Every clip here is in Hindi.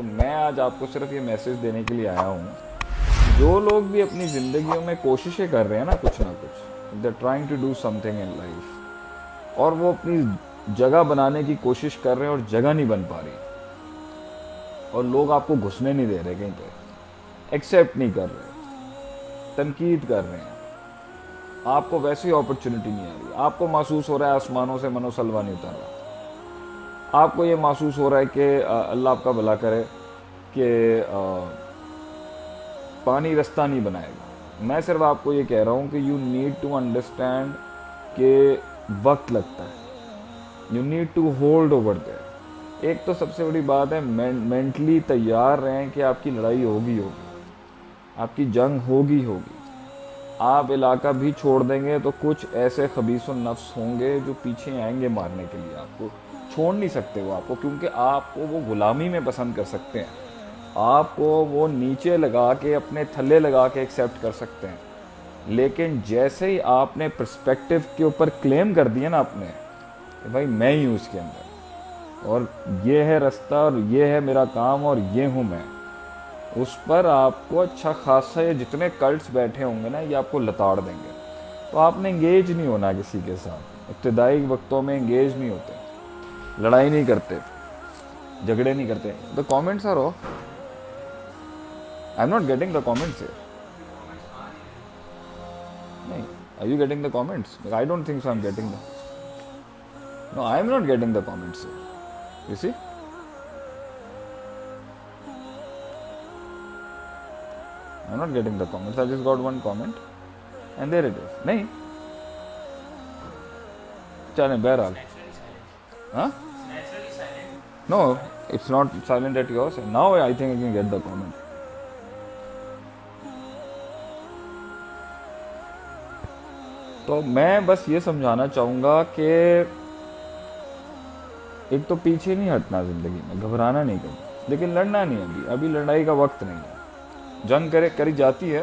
मैं आज आपको सिर्फ ये मैसेज देने के लिए आया हूँ, जो लोग भी अपनी ज़िंदगियों में कोशिशें कर रहे हैं ना कुछ, they trying to do something in life, और वो अपनी जगह बनाने की कोशिश कर रहे हैं और जगह नहीं बन पा रही, और लोग आपको घुसने नहीं दे रहे, कहीं पे एक्सेप्ट नहीं कर रहे, तनकीद कर रहे हैं, आपको वैसी अपॉर्चुनिटी नहीं आ रही, आपको महसूस हो रहा है आसमानों से मनोसलवा नहीं उतर रहा, आपको ये महसूस हो रहा है कि अल्लाह आपका भला करे कि पानी रास्ता नहीं बनाएगा। मैं सिर्फ आपको ये कह रहा हूँ कि यू नीड टू अंडरस्टैंड कि वक्त लगता है, you need to hold over there. एक तो सबसे बड़ी बात है, मेंटली तैयार रहें कि आपकी लड़ाई होगी, आपकी जंग होगी। आप इलाका भी छोड़ देंगे तो कुछ ऐसे खबीस और नफ्स होंगे जो पीछे आएंगे मारने के लिए, आपको छोड़ नहीं सकते वो आपको, क्योंकि आपको वो गुलामी में पसंद कर सकते हैं, आपको वो नीचे लगा के अपने थल्ले लगा के एक्सेप्ट कर सकते हैं, लेकिन जैसे ही आपने पर्सपेक्टिव के ऊपर क्लेम कर दिया ना आपने कि भाई मैं ही हूँ इसके अंदर, और ये है रास्ता, और ये है मेरा काम, और ये हूँ मैं, उस पर आपको अच्छा खासा, ये जितने कल्ट्स बैठे होंगे ना ये आपको लताड़ देंगे। तो आपने इंगेज नहीं होना किसी के साथ, इब्तदाई वक्तों में इंगेज नहीं होते, लड़ाई नहीं करते, झगड़े नहीं करते। The comments are off, I am not getting the comments here. नहीं, are you getting the comments? I don't think so I am getting the, no I am not getting the comments here, you see. I'm not getting the comments. I just got one comment and there it is. नहीं, चलें बहरहाल, हाँ? No, it's not silent at yours. Now I think I can get the comment. तो मैं बस ये समझाना चाहूँगा कि एक तो पीछे नहीं हटना ज़िंदगी में, घबराना नहीं कभी, लेकिन लड़ना नहीं, अभी लड़ाई का वक्त नहीं है। जंग करी जाती है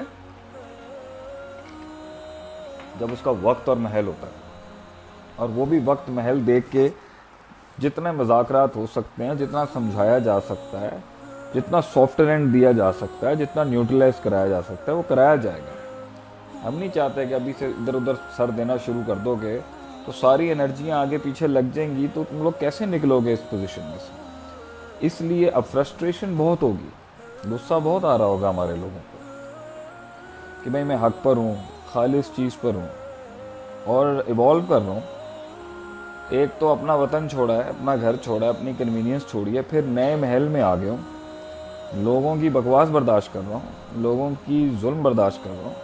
जब उसका वक्त और महल होता है, और वो भी वक्त महल देख के जितने मज़ाकरात हो सकते हैं, जितना समझाया जा सकता है, जितना सॉफ्टवेयर दिया जा सकता है, जितना न्यूट्रलाइज कराया जा सकता है, वो कराया जाएगा। हम नहीं चाहते कि अभी से इधर उधर सर देना शुरू कर दोगे तो सारी एनर्जियाँ आगे पीछे लग जाएंगी, तो तुम लोग कैसे निकलोगे इस पोजीशन में से। इसलिए अब फ्रस्ट्रेशन बहुत होगी, गुस्सा बहुत आ रहा होगा हमारे लोगों को कि भाई मैं हक पर हूँ, खालिस चीज़ पर हूँ, और इवॉल्व कर रहा हूँ। एक तो अपना वतन छोड़ा है, अपना घर छोड़ा है, अपनी कन्वीनियंस छोड़ी है, फिर नए महल में आ गया हूँ, लोगों की बकवास बर्दाश्त कर रहा हूँ, लोगों की जुल्म बर्दाश्त कर रहा हूँ,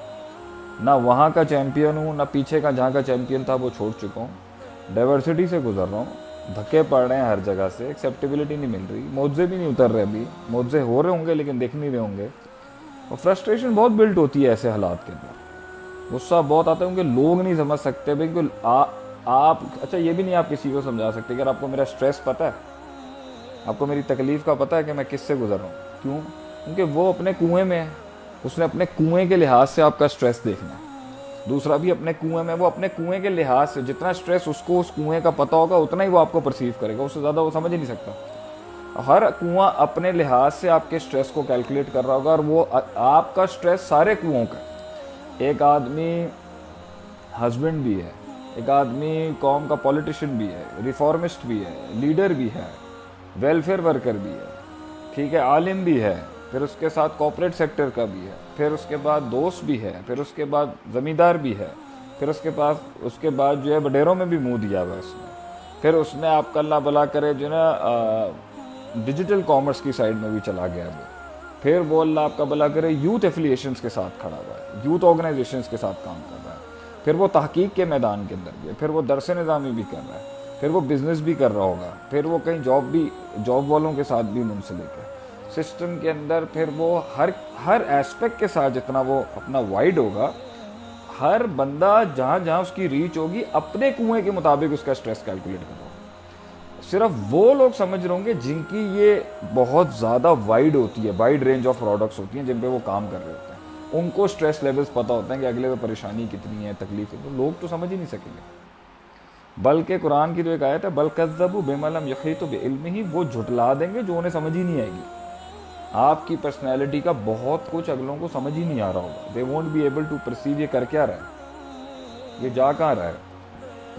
ना वहाँ का चैम्पियन हूँ, ना पीछे का जहाँ का चैम्पियन था वो छोड़ चुका हूँ, डाइवर्सिटी से गुजर रहा हूँ, धक्के पड़ रहे हैं हर जगह से, एक्सेप्टेबिलिटी नहीं मिल रही, मुआवजे भी नहीं उतर रहे, अभी मुआवजे हो रहे होंगे लेकिन देख नहीं रहे होंगे, और फ्रस्ट्रेशन बहुत बिल्ट होती है ऐसे हालात के अंदर। गुस्सा बहुत आता है क्योंकि लोग नहीं समझ सकते भाई, क्योंकि आप अच्छा ये भी नहीं आप किसी को समझा सकते कि अगर आपको मेरा स्ट्रेस पता है, आपको मेरी तकलीफ़ का पता है कि मैं किससे गुजर रहा हूँ, क्यों? क्योंकि वो अपने कुएँ में है, उसने अपने कुएँ के लिहाज से आपका स्ट्रेस देखना है, दूसरा भी अपने कुएं में, वो अपने कुएं के लिहाज से जितना स्ट्रेस उसको उस कुएं का पता होगा उतना ही वो आपको परसीव करेगा, उससे ज़्यादा वो समझ ही नहीं सकता। हर कुआं अपने लिहाज से आपके स्ट्रेस को कैलकुलेट कर रहा होगा, और वो आपका स्ट्रेस सारे कुओं का, एक आदमी हस्बैंड भी है, एक आदमी कौम का पॉलिटिशियन भी है, रिफॉर्मिस्ट भी है, लीडर भी है, वेलफेयर वर्कर भी है, ठीक है, आलिम भी है, फिर उसके साथ कॉर्पोरेट सेक्टर का भी है, फिर उसके बाद दोस्त भी है, फिर उसके बाद ज़मींदार भी है, फिर उसके बाद जो है बडेरों में भी मुंह दिया हुआ है उसने, फिर उसने आपका अल्लाह भला करे जो ना डिजिटल कॉमर्स की साइड में भी चला गया वो, फिर वो अल्लाह आपका भला करे यूथ एफिलिएशंस के साथ खड़ा हुआ है, यूथ ऑर्गेनाइजेशंस के साथ काम कर रहा है, फिर वो तहकीक के मैदान के अंदर भी है, फिर वो दरस निज़ामी भी कर रहा है, फिर वो बिज़नेस भी कर रहा होगा, फिर वो कहीं जॉब वालों के साथ भी मुंसलिक है सिस्टम के अंदर, फिर वो हर एस्पेक्ट के साथ जितना वो अपना वाइड होगा, हर बंदा जहाँ जहाँ उसकी रीच होगी अपने कुएं के मुताबिक उसका स्ट्रेस कैलकुलेट कर रहा होगा। सिर्फ वो लोग समझ रहे होंगे जिनकी ये बहुत ज़्यादा वाइड होती है, वाइड रेंज ऑफ प्रोडक्ट्स होती हैं जिन पे वो काम कर रहे होते हैं, उनको स्ट्रेस लेवल्स पता होता है कि अगले में परेशानी कितनी है, तकलीफ है, तो लोग तो समझ ही नहीं सकेंगे। बल्कि कुरान की जो एक आयत है, बल कज़्ज़बू बिमा लम यहीतू बिइल्मिही, वो झुटला देंगे जो उन्हें समझ ही नहीं आएगी। आपकी पर्सनैलिटी का बहुत कुछ अगलों को समझ ही नहीं आ रहा होगा। They won't be able to perceive ये कर क्या रहा है, ये जा कहाँ रहा है,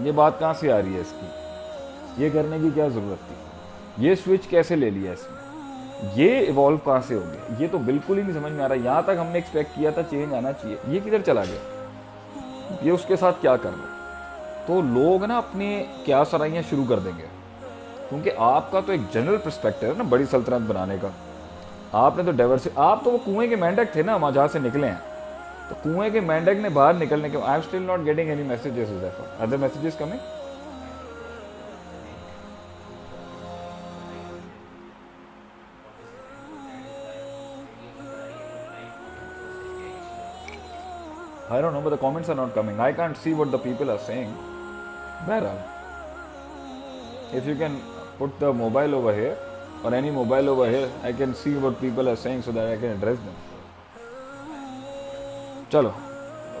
ये बात कहाँ से आ रही है इसकी, ये करने की क्या ज़रूरत थी, ये स्विच कैसे ले लिया इसने, ये इवॉल्व कहाँ से हो गया, ये तो बिल्कुल ही नहीं समझ में आ रहा। यहाँ तक हमने एक्सपेक्ट किया था चेंज आना चाहिए, ये किधर चला गया, ये उसके साथ क्या कर रहा है। तो लोग ना अपने क्या सराइयाँ शुरू कर देंगे, क्योंकि आपका तो एक जनरल पर्सपेक्टिव है ना बड़ी सल्तनत बनाने का। आपने तो डाइवर्सिटी, आप तो वो कुएं के मेंढक थे ना वहाँ जहाँ से निकले हैं, तो कुएं के मेंढक ने बाहर निकलने के, I am still not getting any messages, other messages coming. I don't know, but the comments are not coming. I can't see what the people are saying. Behral, if you can put the mobile over here or any mobile over here, I can see what people are saying so that I can address them. चलो,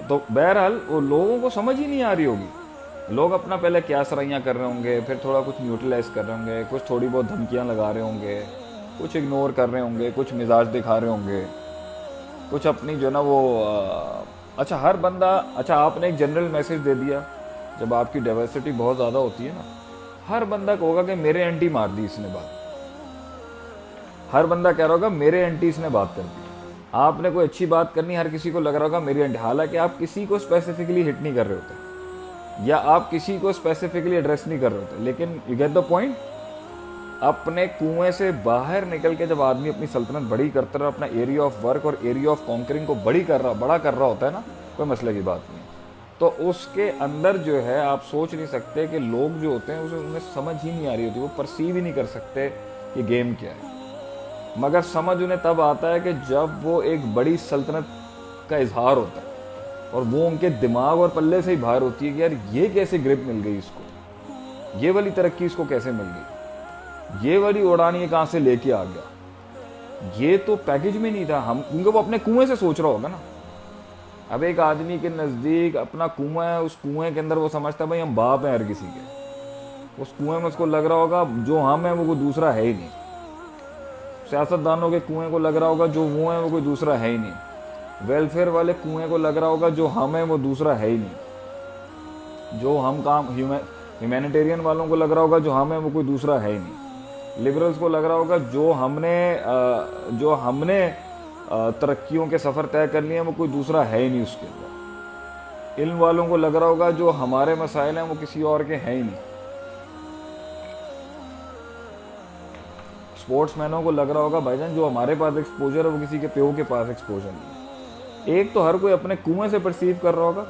तो बहरहाल वो लोगों को समझ ही नहीं आ रही होगी। लोग अपना पहले क्या सराइयाँ कर रहे होंगे, फिर थोड़ा कुछ न्यूट्रलाइज कर रहे होंगे, कुछ थोड़ी बहुत धमकियाँ लगा रहे होंगे, कुछ इग्नोर कर रहे होंगे, कुछ मिजाज दिखा रहे होंगे, कुछ अपनी जो ना वो अच्छा हर बंदा, अच्छा आपने एक जनरल मैसेज दे दिया। जब आपकी डाइवर्सिटी बहुत ज़्यादा होती है ना, हर बंदा कहोगा कि मेरे एंटी मार दी इसने बात, हर बंदा कह रहा होगा मेरे एंटी इसने बात कर दी। आपने कोई अच्छी बात करनी, हर किसी को लग रहा होगा मेरी एंटी, हालांकि आप किसी को स्पेसिफिकली हिट नहीं कर रहे होते या आप किसी को स्पेसिफिकली एड्रेस नहीं कर रहे होते, लेकिन यू गेट द पॉइंट। अपने कुएं से बाहर निकल के जब आदमी अपनी सल्तनत बड़ी करता रहा, अपना एरिया ऑफ वर्क और एरिया ऑफ कॉन्करिंग को बड़ा कर रहा होता है ना, कोई मसले की बात नहीं, तो उसके अंदर जो है आप सोच नहीं सकते कि लोग जो होते हैं उसे उन्हें समझ ही नहीं आ रही होती, वो परसीव ही नहीं कर सकते कि गेम क्या है। मगर समझ उन्हें तब आता है कि जब वो एक बड़ी सल्तनत का इजहार होता है और वो उनके दिमाग और पल्ले से ही बाहर होती है कि यार ये कैसे ग्रिप मिल गई इसको, ये वाली तरक्की इसको कैसे मिल गई, ये वाली उड़ान ये कहाँ से लेके आ गया, ये तो पैकेज में नहीं था। हम, क्योंकि वो अपने कुएं से सोच रहा होगा ना। अब एक आदमी के नज़दीक अपना कुआं है, उस कुएं के अंदर वो समझता है भाई हम बाप हैं हर किसी के, उस कुएं में उसको लग रहा होगा जो हम हैं वो कोई दूसरा है ही नहीं। सियासतदानों के कुएं को लग रहा होगा जो वो हैं वो कोई दूसरा है ही नहीं। वेलफेयर वाले कुएं को लग रहा होगा जो हम हैं वो दूसरा है ही नहीं। जो हम काम ह्यूमैनिटेरियन वालों को लग रहा होगा जो हम हैं वो कोई दूसरा है ही नहीं। लिबरल्स को लग रहा होगा जो हमने तरक्कियों के सफ़र तय कर लिए हैं वो कोई दूसरा है ही नहीं उसके अंदर। इल्म वालों को लग रहा होगा जो हमारे मसाइल हैं वो किसी और के हैं ही नहीं। स्पोर्ट्समैनों को लग रहा होगा भाईजान जो हमारे पास एक्सपोजर है वो किसी के प्यो के पास एक्सपोजर नहीं है। एक तो हर कोई अपने कुएं से परसीव कर रहा होगा,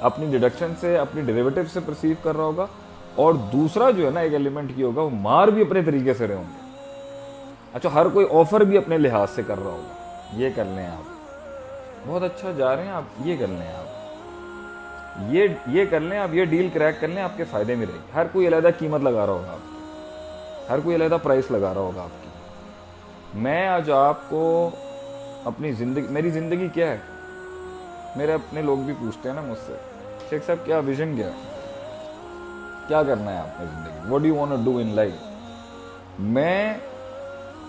अपनी डिडक्शन से, अपनी डेरिवेटिव से परसीव कर रहा होगा, और दूसरा जो है ना एक एलिमेंट की होगा वो मार भी अपने तरीके से रहे होंगे। अच्छा, हर कोई ऑफर भी अपने लिहाज से कर रहा होगा, ये कर लें आप, बहुत अच्छा जा रहे हैं आप, ये कर लें आप, ये कर लें आप, ये डील क्रैक कर लें, आपके फ़ायदे में रहेगी। हर कोई अलग कीमत लगा रहा होगा आपकी, हर कोई अलग प्राइस लगा रहा होगा आपकी। मैं आज आपको अपनी ज़िंदगी, मेरी ज़िंदगी क्या है, मेरे अपने लोग भी पूछते हैं ना मुझसे, शेख साहब क्या विजन क्या है, क्या करना है आपने ज़िंदगी, what do you want to do in life. मैं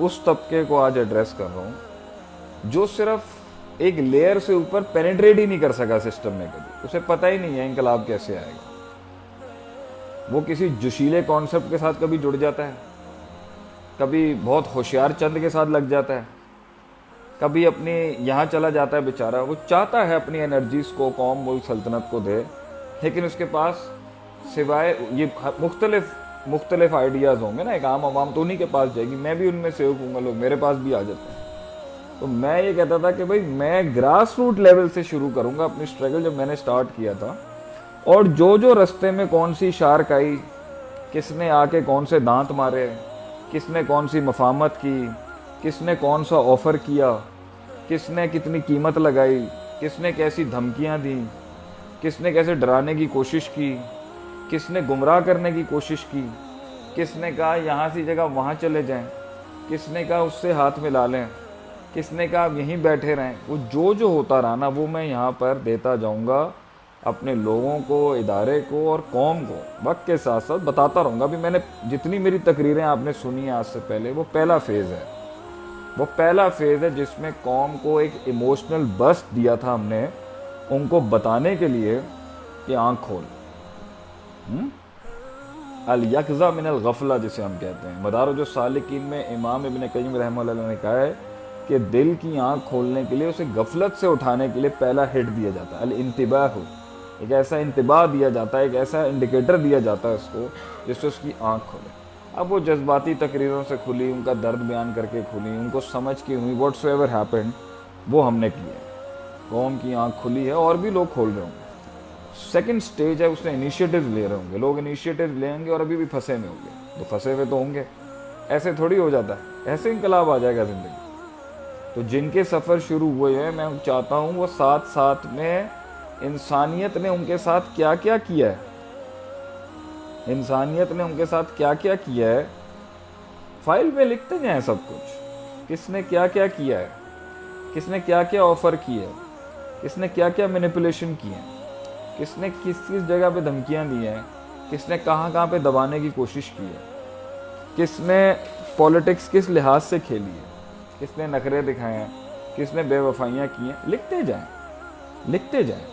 उस तबके को आज एड्रेस कर रहा हूँ जो सिर्फ एक लेयर से ऊपर पेनिट्रेट ही नहीं कर सका सिस्टम में, कभी उसे पता ही नहीं है इंकलाब कैसे आएगा। वो किसी जोशीले कॉन्सेप्ट के साथ कभी जुड़ जाता है, कभी बहुत होशियार चंद के साथ लग जाता है, कभी अपने यहाँ चला जाता है बेचारा। वो चाहता है अपनी एनर्जीज को कौम मुल्क सल्तनत को दे, लेकिन उसके पास सिवाय ये मुख्तलिफ आइडियाज़ होंगे ना, एक आम आवाम तो उन्हीं के पास जाएगी, मैं भी उनमें से हूँ, लोग मेरे पास भी आ जाते हैं। तो मैं ये कहता था कि भाई मैं ग्रास रूट लेवल से शुरू करूँगा अपनी स्ट्रगल, जब मैंने स्टार्ट किया था। और जो रास्ते में कौन सी शार्क आई, किसने आके कौन से दांत मारे, किसने कौन सी मफामत की, किसने कौन सा ऑफ़र किया, किसने कितनी कीमत लगाई, किसने कैसी धमकियां दी, किसने कैसे डराने की कोशिश की, किसने गुमराह करने की कोशिश की, किसने कहा यहाँ सी जगह वहाँ चले जाएं, किसने कहा उससे हाथ मिला लें, किसने कहा आप यहीं बैठे रहें। वो जो होता रहा ना, वो मैं यहाँ पर देता जाऊँगा अपने लोगों को, इदारे को और कौम को, वक्त के साथ साथ बताता रहूँगा। अभी मैंने जितनी मेरी तकरीरें आपने सुनी आज से पहले, वो पहला फेज़ है। वो पहला फेज है जिसमें कौम को एक इमोशनल बस्ट दिया था हमने, उनको बताने के लिए कि आंख खोल। अल यकज़ा मिन अल गफला जिसे हम कहते हैं। मदारिज सालिकीन में इमाम इब्न क़य्यिम रहमतुल्लाह ने कहा है कि दिल की आंख खोलने के लिए, उसे गफलत से उठाने के लिए पहला हिट दिया जाता है, अल इंतिबाह। एक ऐसा इंतिबाह दिया जाता है, एक ऐसा इंडिकेटर दिया जाता है उसको, जिससे उसकी आंख खोले। अब वो जज्बाती तकरीरों से खुली, उनका दर्द बयान करके खुली, उनको समझ के हुई, व्हाट्सएवर हैपेंड वो हमने किया। कौम की आंख खुली है और भी लोग खोल रहे होंगे। सेकंड स्टेज है, उसने इनिशिएटिव ले रहे होंगे लोग, इनिशिएटिव लेंगे और अभी भी फंसे में होंगे, तो फंसे हुए तो होंगे। ऐसे थोड़ी हो जाता है, ऐसे इनकलाब आ जाएगा ज़िंदगी। तो जिनके सफ़र शुरू हुए हैं, मैं चाहता हूँ वो साथ साथ में इंसानियत ने उनके साथ क्या क्या किया है, इंसानियत ने उनके साथ क्या क्या किया है, फाइल में लिखते जाएं सब कुछ। किसने क्या क्या किया है, किसने क्या क्या ऑफ़र किया है, किसने क्या क्या मैनिपुलेशन किए हैं, किसने किस किस जगह पे धमकियां दी हैं, किसने कहाँ कहाँ पे दबाने की कोशिश की है, किसने पॉलिटिक्स किस लिहाज से खेली है, किसने नखरे दिखाए हैं, किसने बेवफाइयाँ की हैं। लिखते जाएं, लिखते जाएं,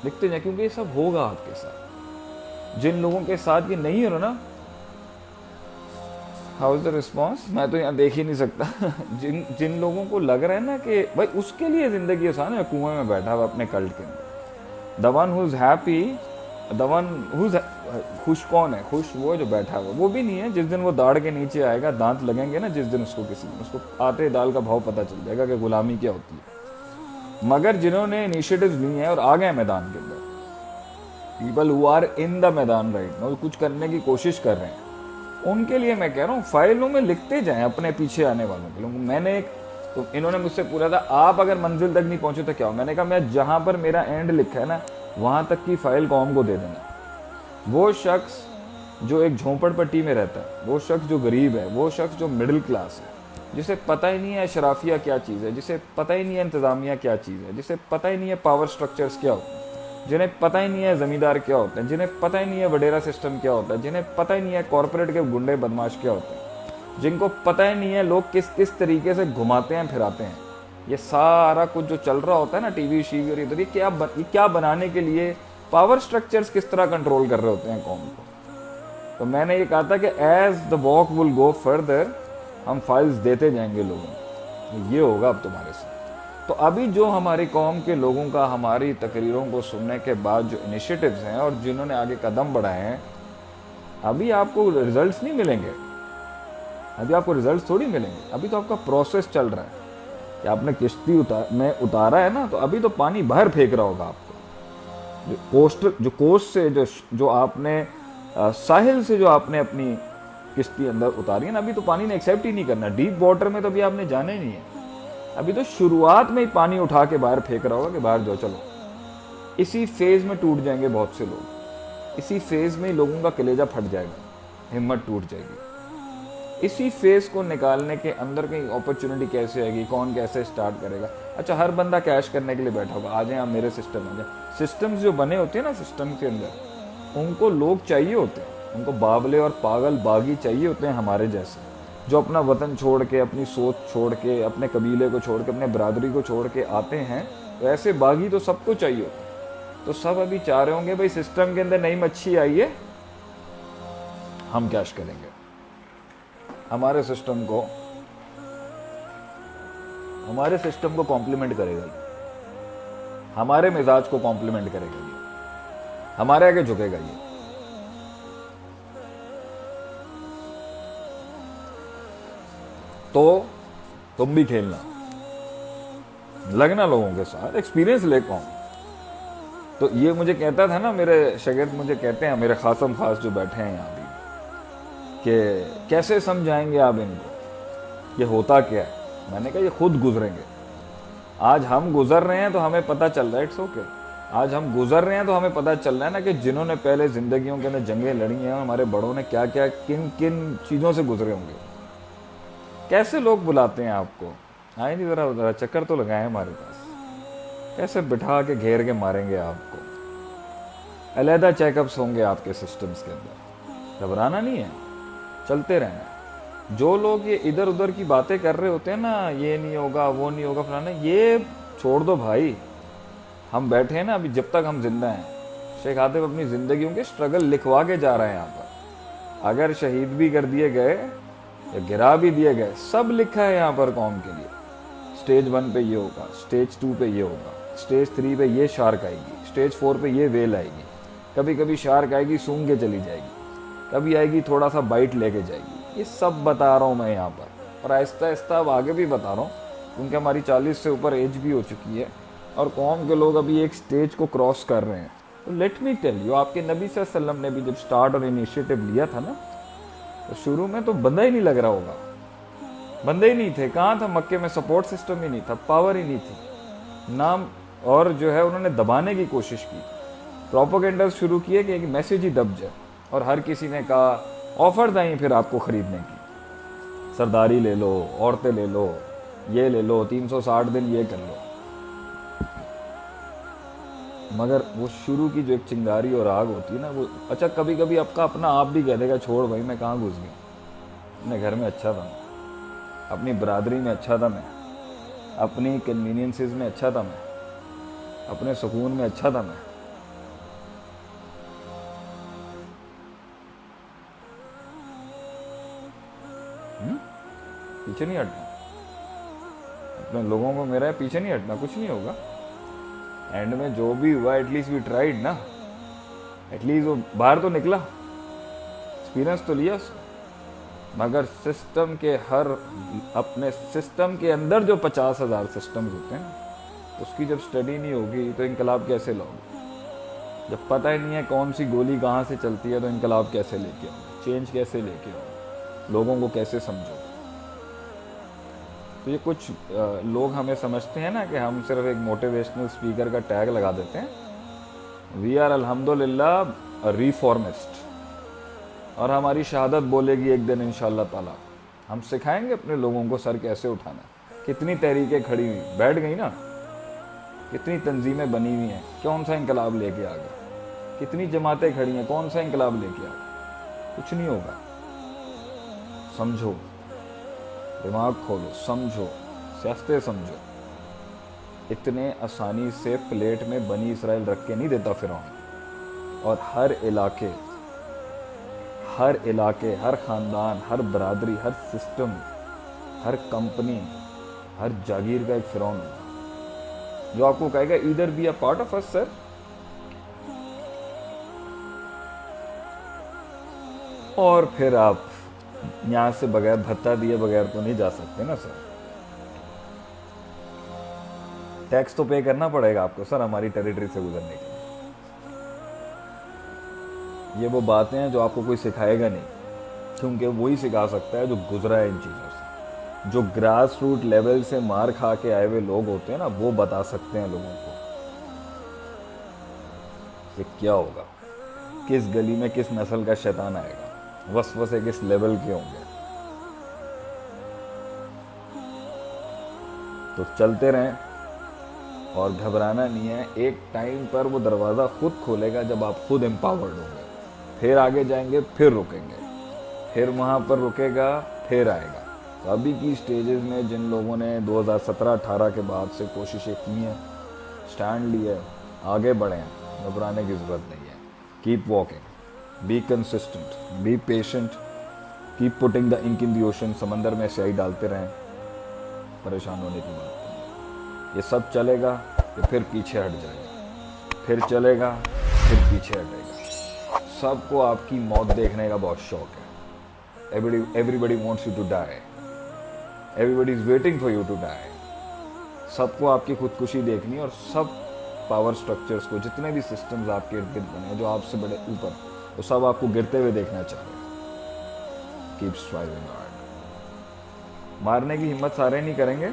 लिखते जाएं, क्योंकि ये सब होगा आपके साथ। जिन लोगों के साथ ये नहीं हो रहा ना, हाउ इज द रिस्पॉन्स, मैं तो यहाँ देख ही नहीं सकता। जिन जिन लोगों को लग रहा है ना कि भाई उसके लिए ज़िंदगी आसान है, कुएं में बैठा हुआ अपने कल्ट के अंदर। The one who is happy, the one who is खुश कौन है? खुश वो जो बैठा हुआ, वो भी नहीं है। जिस दिन वो दाढ़ के नीचे आएगा, दांत लगेंगे ना जिस दिन उसको, किसी दिन उसको आटे दाल का भाव पता चल जाएगा कि गुलामी क्या होती है। मगर जिन्होंने इनिशिएटिव लिए हैं और आ गए मैदान के अंदर, people who are in the maidan right now, कुछ करने की कोशिश कर रहे हैं, उनके लिए मैं कह रहा हूँ फाइलों में लिखते जाएं अपने पीछे आने वालों के लिए। मैंने एक, तो इन्होंने मुझसे पूछा था आप अगर मंजिल तक नहीं पहुंचे तो क्या हो? मैंने कहा मैं जहां पर मेरा एंड लिखा है ना, वहां तक की फाइल कौम को दे देना। वो शख्स जो एक झोंपड़पट्टी में रहता है, वो शख्स जो गरीब है, वो शख्स जो मिडिल क्लास है, जिसे पता ही नहीं है अशराफिया क्या चीज़ है, जिसे पता ही नहीं है इंतज़ामिया क्या चीज़ है, जिसे पता ही नहीं है पावर स्ट्रक्चर्स क्या होते हैं, जिन्हें पता ही नहीं है ज़मींदार क्या होते हैं, जिन्हें पता ही नहीं है वडेरा सिस्टम क्या होता है, जिन्हें पता ही नहीं है कॉरपोरेट के गुंडे बदमाश क्या होते हैं, जिनको पता ही नहीं है लोग किस किस तरीके से घुमाते हैं फिराते हैं। ये सारा कुछ जो चल रहा होता है ना, टीवी शीवी और इधर, ये क्या बनाने के लिए, पावर स्ट्रक्चर्स किस तरह कंट्रोल कर रहे होते हैं कौम को। तो मैंने ये कहा था कि as the walk will go further, हम फाइल्स देते जाएंगे लोगों को। ये होगा अब तुम्हारे साथ। तो अभी जो हमारी कौम के लोगों का हमारी तकरीरों को सुनने के बाद जो इनिशिएटिव्स हैं और जिन्होंने आगे कदम बढ़ाए हैं, अभी आपको रिजल्ट्स नहीं मिलेंगे, अभी आपको रिजल्ट्स थोड़ी मिलेंगे। अभी तो आपका प्रोसेस चल रहा है कि आपने किश्ती में उतारा है ना, तो अभी तो पानी बाहर फेंक रहा होगा आपको। जो कोस्ट से जो आपने साहिल से जो आपने अपनी किश्ती अंदर उतारी है ना, अभी तो पानी ने एक्सेप्ट ही नहीं करना। डीप वाटर में तो अभी आपने जाना ही नहीं है। अभी तो शुरुआत में ही पानी उठा के बाहर फेंक रहा होगा कि बाहर जाओ, चलो। इसी फेज में टूट जाएंगे बहुत से लोग, इसी फेज में ही लोगों का कलेजा फट जाएगा, हिम्मत टूट जाएगी। इसी फेज को निकालने के अंदर कहीं अपॉर्चुनिटी कैसे आएगी, कौन कैसे स्टार्ट करेगा। अच्छा, हर बंदा कैश करने के लिए बैठा होगा, आ जाए आप मेरे सिस्टम में। सिस्टम्स जो बने होते हैं ना सिस्टम के अंदर, उनको लोग चाहिए होते हैं, उनको बावले और पागल बागी चाहिए होते हैं हमारे जैसे, जो अपना वतन छोड़ के, अपनी सोच छोड़ के, अपने कबीले को छोड़ के, अपने बरादरी को छोड़ के आते हैं। तो ऐसे बागी तो सबको चाहिए होते हैं। तो सब अभी चाह रहे होंगे भाई सिस्टम के अंदर नई मच्छी आई है, हम कैश करेंगे, हमारे सिस्टम को कॉम्प्लीमेंट करेगा ये, हमारे मिजाज को कॉम्प्लीमेंट करेगा ये, हमारे आगे झुकेगा ये। तो तुम भी खेलना, लगना लोगों के साथ, एक्सपीरियंस ले कौन। तो ये मुझे कहता था ना, मेरे शागिर्द मुझे कहते हैं, मेरे खासम खास जो बैठे हैं यहाँ भी, कि कैसे समझाएंगे आप इनको, ये होता क्या है। मैंने कहा ये खुद गुजरेंगे। आज हम गुजर रहे हैं तो हमें पता चल रहा है, इट्स ओके। आज हम गुजर रहे हैं तो हमें पता चल रहा है ना कि जिन्होंने पहले जिंदगियों के अंदर जंगें लड़ी हैं, हमारे बड़ों ने क्या क्या किन किन चीज़ों से गुजरे होंगे। कैसे लोग बुलाते हैं आपको, आए नहीं ज़रा चक्कर तो लगाए हमारे पास, कैसे बिठा के घेर के मारेंगे आपको। अलहदा चेकअप्स होंगे आपके सिस्टम्स के अंदर। घबराना नहीं है, चलते रहना। जो लोग ये इधर उधर की बातें कर रहे होते हैं ना, ये नहीं होगा वो नहीं होगा फलाना, ये छोड़ दो भाई। हम बैठे हैं ना अभी, जब तक हम जिंदा हैं, शेख आतिफ अपनी जिंदगियों के स्ट्रगल लिखवा के जा रहे हैं यहाँ पर। अगर शहीद भी कर दिए गए या गिरा भी दिए गए, सब लिखा है यहाँ पर कौम के लिए। स्टेज 1 पे ये होगा, स्टेज 2 पे ये होगा, स्टेज 3 पे ये शार्क आएगी, स्टेज 4 पे ये वेल आएगी, कभी कभी शार्क आएगी सूंघ के चली जाएगी, कभी आएगी थोड़ा सा बाइट लेके जाएगी। ये सब बता रहा हूँ मैं यहाँ पर, और आहिस्ता आहिस्ता अब आगे भी बता रहा हूँ, क्योंकि हमारी 40 से ऊपर एज भी हो चुकी है और कौम के लोग अभी एक स्टेज को क्रॉस कर रहे हैं। तो लेट मी टेल यू, आपके नबी सल्लल्लाहु अलैहि वसल्लम ने भी जब स्टार्ट और इनिशिएटिव लिया था ना, तो शुरू में तो बंदा ही नहीं लग रहा होगा, बंदे ही नहीं थे। कहाँ था मक्के में? सपोर्ट सिस्टम ही नहीं था, पावर ही नहीं थी नाम। और जो है उन्होंने दबाने की कोशिश की, प्रोपोगेंडा शुरू किए कि एक मैसेज ही दब जाए, और हर किसी ने कहा, ऑफर्स आई फिर आपको खरीदने की, सरदारी ले लो, औरतें ले लो, ये ले लो, 360 दिन ये कर लो। मगर वो शुरू की जो एक चिंगारी और आग होती है ना, वो अच्छा कभी कभी आपका अपना आप भी कह देगा, छोड़ भाई मैं कहाँ घुस गया, अपने घर में अच्छा था मैं, अपनी बरादरी में अच्छा था मैं, अपनी कन्वीनियंसेस में अच्छा था मैं, अपने सुकून में अच्छा था मैं। पीछे नहीं हटना, अपने लोगों को मेरा पीछे नहीं हटना, कुछ नहीं होगा। एंड में जो भी हुआ एटलीस्ट वी ट्राइड ना, एटलीस्ट वो बाहर तो निकला, एक्सपीरियंस तो लिया उसने। मगर सिस्टम के हर अपने सिस्टम के अंदर जो 50,000 सिस्टम्स होते हैं, उसकी जब स्टडी नहीं होगी तो इनकलाब कैसे लाओगे? जब पता ही नहीं है कौन सी गोली कहाँ से चलती है, तो इनकलाब कैसे लेके आओगे? चेंज कैसे लेके आओगे? लोगों को कैसे समझोगे? तो ये कुछ लोग हमें समझते हैं ना कि हम सिर्फ एक मोटिवेशनल स्पीकर का टैग लगा देते हैं। वी आर अल्हम्दुलिल्लाह रिफॉर्मिस्ट, और हमारी शहादत बोलेगी एक दिन इंशाअल्लाह ताला। हम सिखाएंगे अपने लोगों को सर कैसे उठाना। कितनी तहरीकें खड़ी हुई, बैठ गई ना, कितनी तंजीमें बनी हुई हैं, कौन सा इनकलाब लेके आ गए? कितनी जमातें खड़ी हैं, कौन सा इनकलाब लेके आ गए? कुछ नहीं होगा। समझो, दिमाग खोलो, समझो, सियासतें समझो। इतने आसानी से प्लेट में बनी इसराइल रख के नहीं देता फिरौन। और हर इलाके, हर खानदान, हर बरादरी, हर सिस्टम, हर कंपनी, हर जागीर का एक फिरौन होगा जो आपको कहेगा either be a part of us sir, और फिर आप यहां से बगैर भत्ता दिए बगैर तो नहीं जा सकते ना सर। टैक्स तो पे करना पड़ेगा आपको सर हमारी टेरिटरी से गुजरने के लिए। ये वो बातें हैं जो आपको कोई सिखाएगा नहीं, क्योंकि वही सिखा सकता है जो गुजरा है इन चीज़ों से। जो ग्रास रूट लेवल से मार खा के आए हुए लोग होते हैं ना, वो बता सकते हैं लोगों को कि क्या होगा, किस गली में किस नस्ल का शैतान आएगा, वसवसे किस लेवल के होंगे। तो चलते रहें और घबराना नहीं है। एक टाइम पर वो दरवाज़ा खुद खोलेगा जब आप खुद एम्पावर्ड होंगे। फिर आगे जाएंगे, फिर रुकेंगे, फिर वहाँ पर रुकेगा, फिर आएगा। तो अभी की स्टेजेस में जिन लोगों ने 2017-18 के बाद से कोशिशें की हैं, स्टैंड लिए, आगे बढ़े हैं, घबराने की ज़रूरत नहीं है। Keep walking, be consistent, be patient, keep putting the ink in the ocean. समंदर में स्याही डालते रहें, परेशान होने की बात नहीं। ये सब चलेगा कि फिर पीछे हट जाएगा, फिर चलेगा, फिर पीछे हटेगा। सबको आपकी मौत देखने का बहुत शौक है। Everybody wants you to die, everybody is waiting for you to die. सबको आपकी खुदकुशी देखनी है, और सब पावर स्ट्रक्चर्स को, जितने भी सिस्टम्स आपके इर्द गिर्द बने जो आपसे बड़े ऊपर, वो सब आपको गिरते हुए देखना चाह रहे हैं। Keep striving hard. मारने की हिम्मत सारे नहीं करेंगे,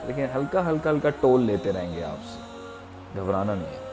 लेकिन हल्का हल्का टोल लेते रहेंगे आपसे। घबराना नहीं है।